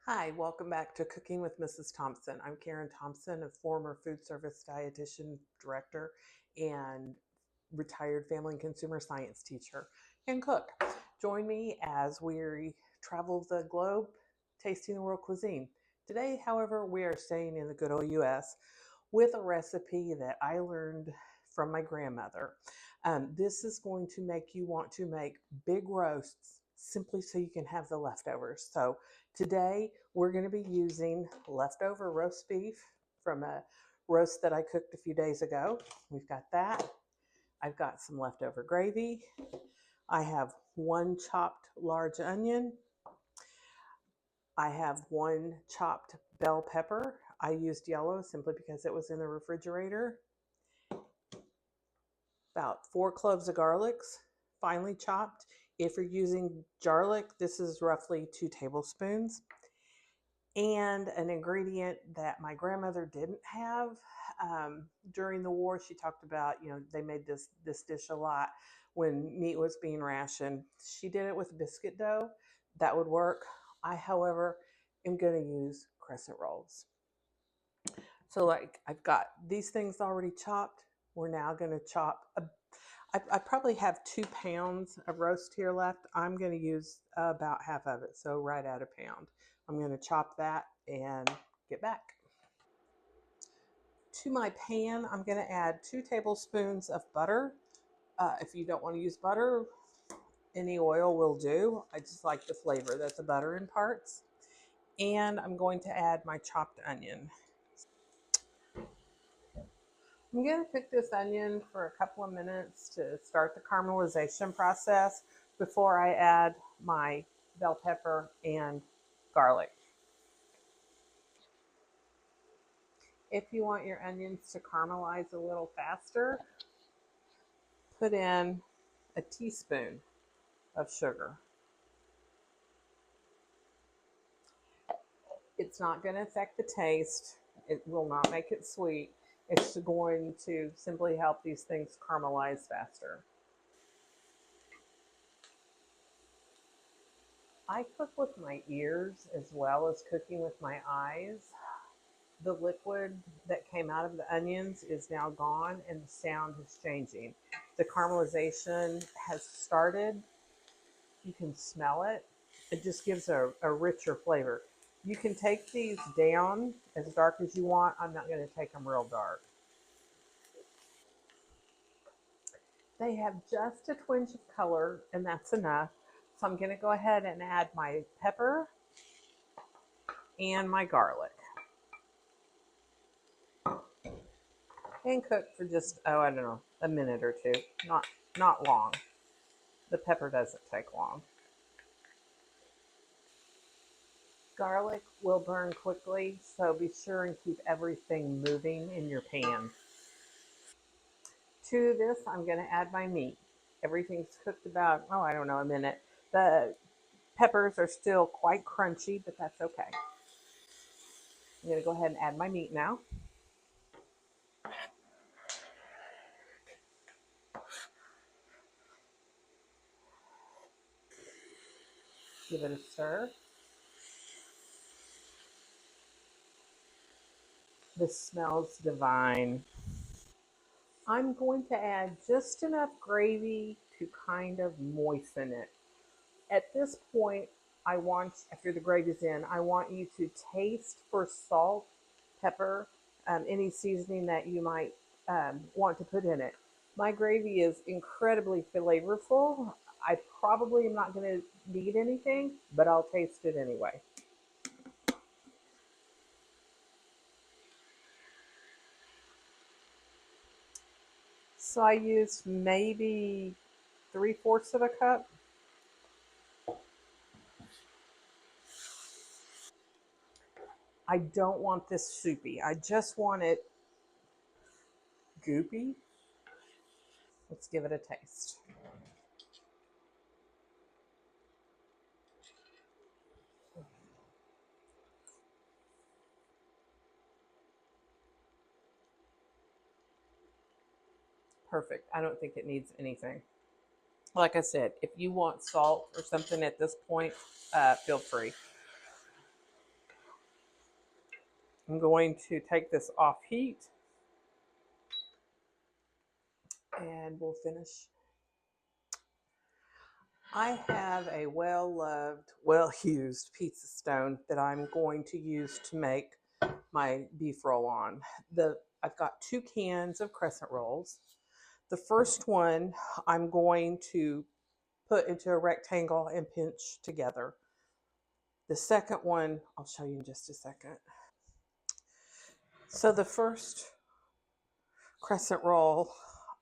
Hi, welcome back to Cooking with Mrs. Thompson. I'm Karen Thompson, a former food service dietitian director and retired family and consumer science teacher and cook. Join me as we travel the globe tasting the world cuisine. Today, however, we are staying in the good old US with a recipe that I learned from my grandmother. This is going to make you want to make big roasts simply so you can have the leftovers. So today we're going to be using leftover roast beef from a roast that I cooked a few days ago. We've got that. I've got some leftover gravy. I have one chopped large onion. I have one chopped bell pepper. I used yellow simply because it was in the refrigerator. About 4 cloves of garlic, finely chopped. If you're using garlic, this is roughly 2 tablespoons. And an ingredient that my grandmother didn't have during the war. She talked about, they made this dish a lot when meat was being rationed. She did it with biscuit dough. That would work. I, however, am going to use crescent rolls. So, like, I've got these things already chopped. We're now going to chop. I probably have 2 pounds of roast here left. I'm going to use about half of it, so right at a pound. I'm going to chop that and get back. To my pan, I'm going to add 2 tablespoons of butter. If you don't want to use butter, any oil will do. I just like the flavor that the butter imparts. And I'm going to add my chopped onion. I'm going to cook this onion for a couple of minutes to start the caramelization process before I add my bell pepper and garlic. If you want your onions to caramelize a little faster, put in a teaspoon of sugar. It's not going to affect the taste. It will not make it sweet. It's going to simply help these things caramelize faster. I cook with my ears as well as cooking with my eyes. The liquid that came out of the onions is now gone and the sound is changing. The caramelization has started. You can smell it. It just gives a richer flavor. You can take these down as dark as you want. I'm not going to take them real dark. They have just a twinge of color, and that's enough. So I'm going to go ahead and add my pepper and my garlic and cook for just, I don't know, a minute or two. Not long. The pepper doesn't take long. Garlic will burn quickly, so be sure and keep everything moving in your pan. To this, I'm going to add my meat. Everything's cooked about, I don't know, a minute. The peppers are still quite crunchy, but that's okay. I'm going to go ahead and add my meat now. Give it a stir. This smells divine. I'm going to add just enough gravy to kind of moisten it. At this point, after the gravy's in, I want you to taste for salt, pepper, any seasoning that you might want to put in it. My gravy is incredibly flavorful. I probably am not going to need anything, but I'll taste it anyway. So I used maybe 3/4 of a cup. I don't want this soupy. I just want it goopy. Let's give it a taste. Perfect. I don't think it needs anything. Like I said, if you want salt or something at this point, feel free. I'm going to take this off heat and we'll finish. I have a well-loved, well-used pizza stone that I'm going to use to make my beef roll on. I've got 2 cans of crescent rolls. The first one I'm going to put into a rectangle and pinch together. The second one, I'll show you in just a second. So the first crescent roll,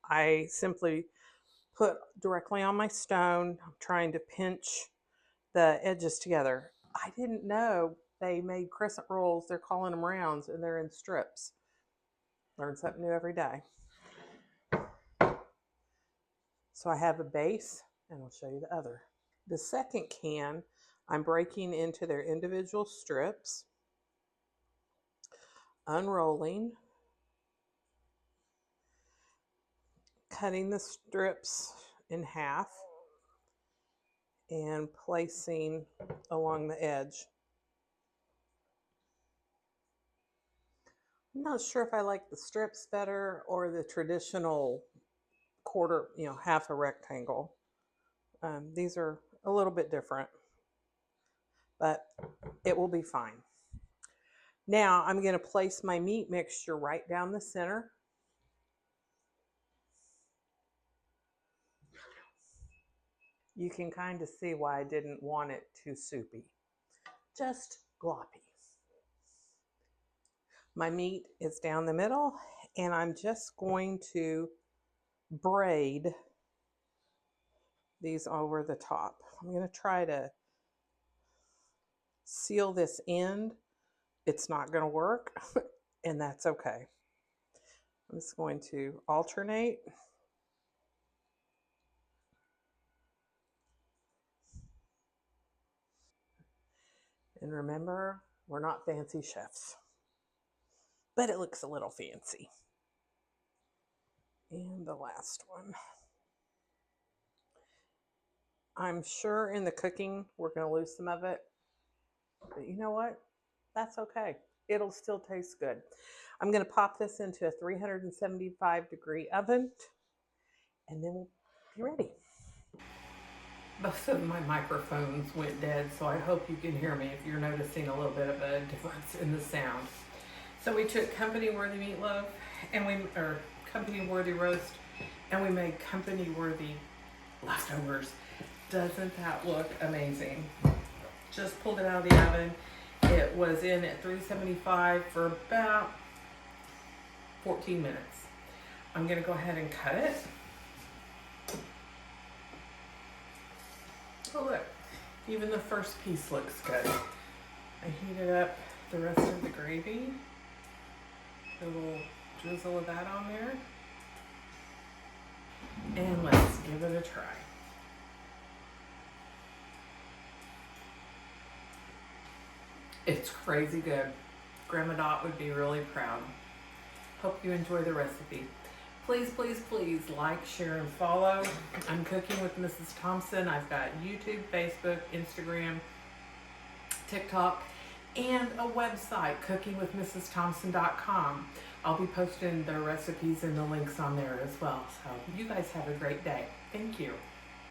I simply put directly on my stone. I'm trying to pinch the edges together. I didn't know they made crescent rolls. They're calling them rounds and they're in strips. Learn something new every day. So I have a base and I'll show you the other. The second can, I'm breaking into their individual strips, unrolling, cutting the strips in half, and placing along the edge. I'm not sure if I like the strips better or the traditional quarter, half a rectangle. These are a little bit different, but it will be fine. Now I'm going to place my meat mixture right down the center. You can kind of see why I didn't want it too soupy. Just gloppy. My meat is down the middle, and I'm just going to braid these over the top. I'm going to try to seal this end. It's not going to work, and that's okay. I'm just going to alternate. And remember, we're not fancy chefs, but it looks a little fancy. And the last one. I'm sure in the cooking, we're going to lose some of it, but you know what? That's okay. It'll still taste good. I'm going to pop this into a 375-degree oven, and then we'll be ready. Both of my microphones went dead, so I hope you can hear me if you're noticing a little bit of a difference in the sound. So we took company-worthy meatloaf, or company-worthy roast, and we made company-worthy leftovers. Doesn't that look amazing? Just pulled it out of the oven. It was in at 375 for about 14 minutes. I'm going to go ahead and cut it. Oh look, even the first piece looks good. I heated up the rest of the gravy. A little drizzle of that on there. And let's give it a try. It's crazy good. Grandma Dot would be really proud. Hope you enjoy the recipe. Please, please, please like, share, and follow. I'm cooking with Mrs. Thompson. I've got YouTube, Facebook, Instagram, TikTok, and a website, cookingwithmrsthompson.com. I'll be posting the recipes and the links on there as well. So you guys have a great day. Thank you.